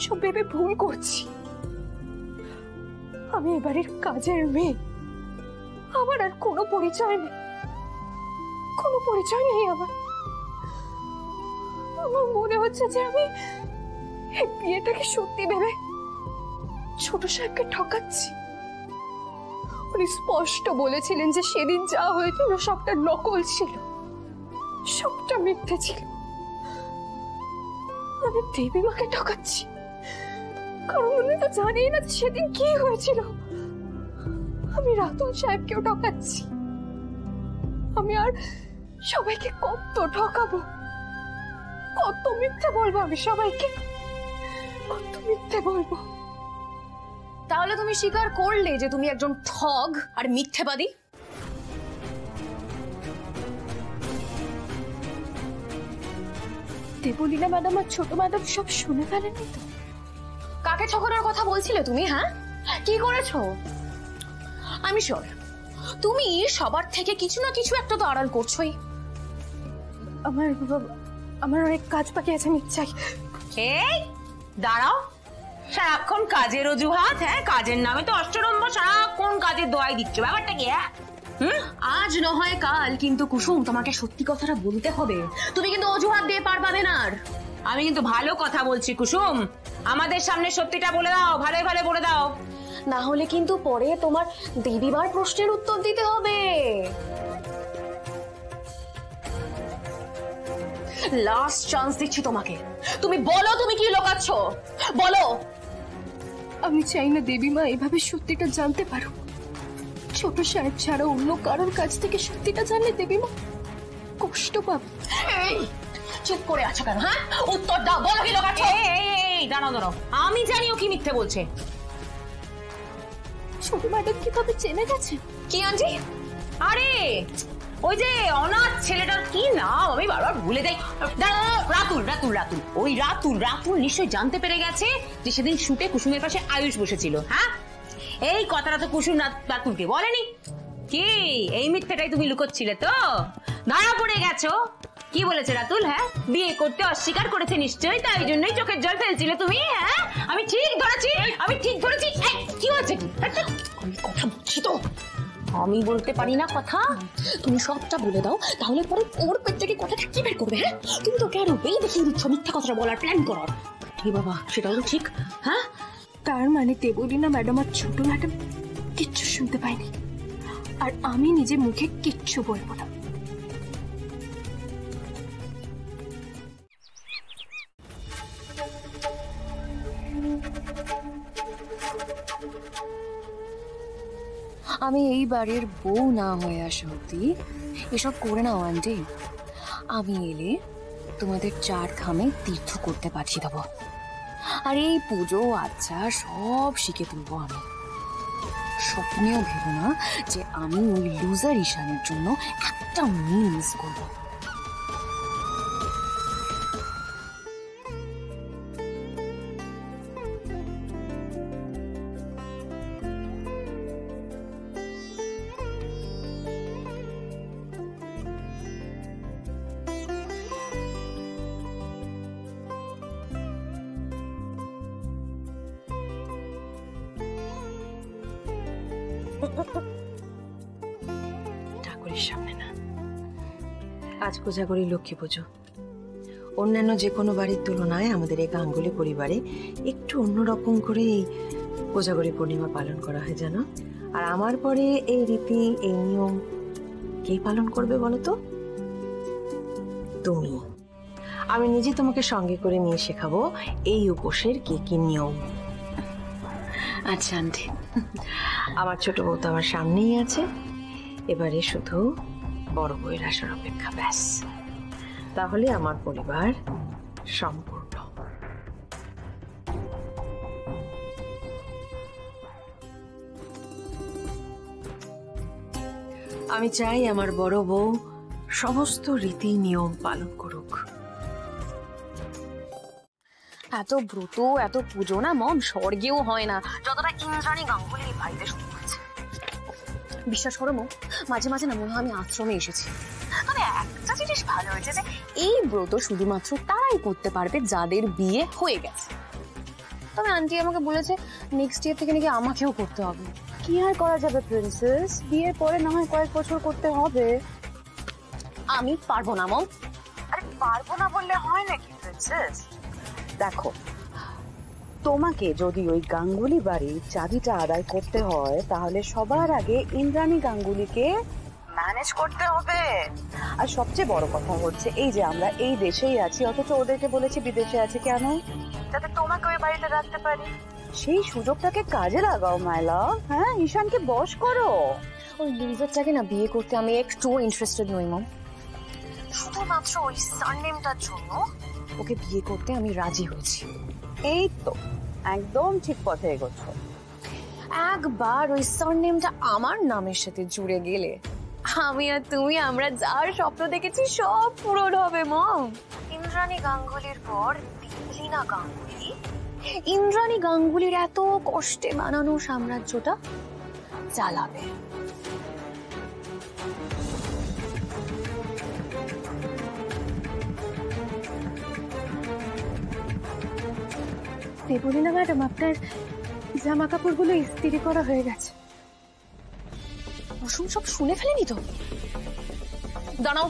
ওইসব ভেবে ভুল করছি। আমি এবারের কাজের মেয়ে, আমার আর কোনো পরিচয় নেই, কোনো পরিচয় নেই আমার। আমার মনে হচ্ছে যে আমি এই বিয়েটাকে সত্যি ভেবে ছোট সাহেবকে ঠকাচ্ছি। উনি স্পষ্ট বলেছিলেন যে সেদিন যা হয়েছিল সবটা নকল ছিল, সবটা মিথ্যে ছিল। আমি দেবীমাকে ঠকাচ্ছি, কারণ উনি তো জানেই না সেদিন কি হয়েছিল। আমি রাতুল সাহেবকেও ঠকাচ্ছি। আমি আর সবাইকে কত ঠকাবো, কত মিথ্যে বলবো, আমি সবাইকে কত মিথ্যে বলবো। তাহলে তুমি স্বীকার করলে যে তুমি একজন ঠগ আর মিথ্যেবাদী। দেবলীনা ম্যাডাম আর ছোট ম্যাডাম সব শুনে ফেলেনি তো? কাকে ঠকানোর কথা বলছিলে তুমি? হ্যাঁ, কি করেছো? আমি শিওর তুমি সবার থেকে কিছু না কিছু একটা তো আড়াল করছোই। আমার অনেক কাজ বাকি আছে, আমি চাই। এই দাঁড়াও, সারাক্ষণ কাজের অজুহাত? হ্যাঁ, কাজের নামে তো অষ্টরম্ভ সারাক্ষণ কাজের দোয়াই দিচ্ছ, ব্যাপারটা কি? আজ নয় কাল, কিন্তু কুসুম তোমাকে সত্যি কথাটা বলতে হবে। তুমি কিন্তু অজুহাত দিয়ে পার পাবে না। আর আমি কিন্তু ভালো কথা বলছি কুসুম, আমাদের সামনে সত্যিটা বলে দাও, ভালোই ভালো বলে দাও, না হলে কিন্তু পরে তোমার দেবীবার প্রশ্নের উত্তর দিতে হবে। লাস্ট চান্স দিচ্ছি তোমাকে, তুমি বলো তুমি কি লুকাচ্ছ, বলো। আমি চাই না দেবীমা এভাবে সত্যিটা জানতে পারো। ছোট সাহেব ছাড়া অন্য কারোর কাছ থেকে সত্যিটা জানলে দেবীমা কষ্ট পাবে। চুপ করে আছো কেন? হ্যাঁ, উত্তর দাও, বলো কি লুকাচ্ছ। এই দাঁড়াও দাঁড়াও, আমি জানি ও কি মিথ্যে বলছে। ছোট ম্যাডাম কিভাবে জেনে গেছে? কি আন্টি? আরে ওই যে অনাথ ছেলেটার কি নাম আমি বারবার ভুলে যাই। রাতুল রাতুল রাতুল, ওই রাতুল রাতুল নিশ্চয় জানতে পেরে গেছে যে সেদিন শুটে কুসুমের পাশে আয়ুষ বসেছিল। হ্যাঁ, এই কথাটা তো কুসুম রাতুলকে বলেনি। কি এই মিথ্যেটাই তুমি লুকোচ্ছিলে তো? ধরা পড়ে গেছো। কি বলেছে রাতুল? হ্যাঁ, বিয়ে করতে অস্বীকার করেছে নিশ্চয়ই, তাই জন্যই চোখের জল ফেলছিলে তুমি। হ্যাঁ, আমি ঠিক ধরেছি, আমি ঠিক ধরেছি। কি হচ্ছে? আমি কথা বলছি তো, আমি বলতে পারি না কথা? তুমি সবটা বলে দাও, তাহলে পরে ওর পেট থেকে কথাটা কি বের করবে? হ্যাঁ, তুমি তো কেন বেই দেখিয়ে দিচ্ছ মিথ্যা কথাটা বলার প্ল্যান করার। ঠিক বাবা, সেটাও তো ঠিক। হ্যাঁ, তার মানে দেবলীনা ম্যাডাম আর ছোট ম্যাডাম কিচ্ছু শুনতে পাইনি, আর আমি নিজে মুখে কিচ্ছু বলবো না। আমি এই বাড়ির বউ না হয়ে আসা অব্দি এসব করে নাও আন্টি। আমি এলে তোমাদের 4 ধামে তীর্থ করতে পাঠিয়ে দেবো, আর এই পুজো আচ্ছা সব শিখে তুলবো আমি। স্বপ্নেও ভেবো না যে আমি ওই লুজার ঈশানের জন্য একটা মিল মিস করবো। ঠাকুরের সামনে না, আজ কোজাগরি লক্ষ্মী পুজো। অন্যান্য যে কোনো বাড়ির তুলনায় আমাদের এই গাঙ্গুলি পরিবারে একটু অন্যরকম করে এই কোজাগরি পূর্ণিমা পালন করা হয় জানো। আর আমার পরে এই রীতি এই নিয়ম কে পালন করবে বলো তো? তুমি। আমি নিজে তোমাকে সঙ্গে করে নিয়ে শেখাবো এই উপোসের কি কি নিয়ম। আচ্ছা আন্টি, আমার ছোট বউ তো আমার সামনেই আছে, এবারে শুধু বড় বউয়ের আসার অপেক্ষা, ব্যাস। তাহলে আমার পরিবার সম্পূর্ণ। আমি চাই আমার বড় বউ সমস্ত রীতি নিয়ম পালন করুক। এত ব্রত এত পুজো না মম স্বর্গেও হয় না যতটা ইন্দ্রাণী গাঙ্গুলির বাড়িতে শুরু হয়েছে। বিশ্বাস করো মম, মাঝে মাঝে না মনে হয় আমি আশ্রমে এসেছি। তবে একটা জিনিস ভালো হয়েছে যে এই ব্রত শুধুমাত্র তারাই করতে পারবে যাদের বিয়ে হয়ে গেছে। তবে আন্টি আমাকে বলেছে নেক্সট ইয়ার থেকে নাকি আমাকেও করতে হবে। কি আর করা যাবে প্রিন্সেস, বিয়ের পরে না হয় কয়েক বছর করতে হবে। আমি পারবো না মম। আরে পারবো না বললে হয় নাকি প্রিন্সেস? দেখো, তোমাকে যদি ওই গাঙ্গুলি বাড়ির চাবিটা আদায় করতে হয় তাহলে সবার আগে ইন্দ্রাণী গাঙ্গুলিকে ম্যানেজ করতে হবে। আর সবচেয়ে বড় কথা হচ্ছে এই যে আমরা এই দেশেই আছি অথচ ওদেরকে বলেছি বিদেশে আছে কেন? যাতে তোমাকে ওই বাড়িতে রাখতে পারি। সেই সুযোগটাকে কাজে লাগাও মাইলা। হ্যাঁ, ঈশানকে বশ করো। ওই লুজারটাকে না বিয়ে করতে আমি একটু ইন্টারেস্টেড নই মম। শুধুমাত্র ওই সারনেমটার জন্য ওকে বিয়ে করতে আমি রাজি হয়েছি। এই তো একদম ঠিক পথে এগোচ্ছ। একবার ওই সারনেমটা আমার নামের সাথে জুড়ে গেলে আমি আর তুমি আমরা যার স্বপ্ন দেখেছি সব পূরণ হবে মম। ইন্দ্রাণী গাঙ্গুলির পর দিল্লিনা গাঙ্গুলি ইন্দ্রাণী গাঙ্গুলির এত কষ্টে বানানো সাম্রাজ্যটা চালাবে। দেবলীনা ম্যাডাম, আপনার জামা কাপড়গুলো ইস্ত্রি করা হয়ে গেছে। কুসুম সব শুনে ফেলেনি তো? দাঁড়াও,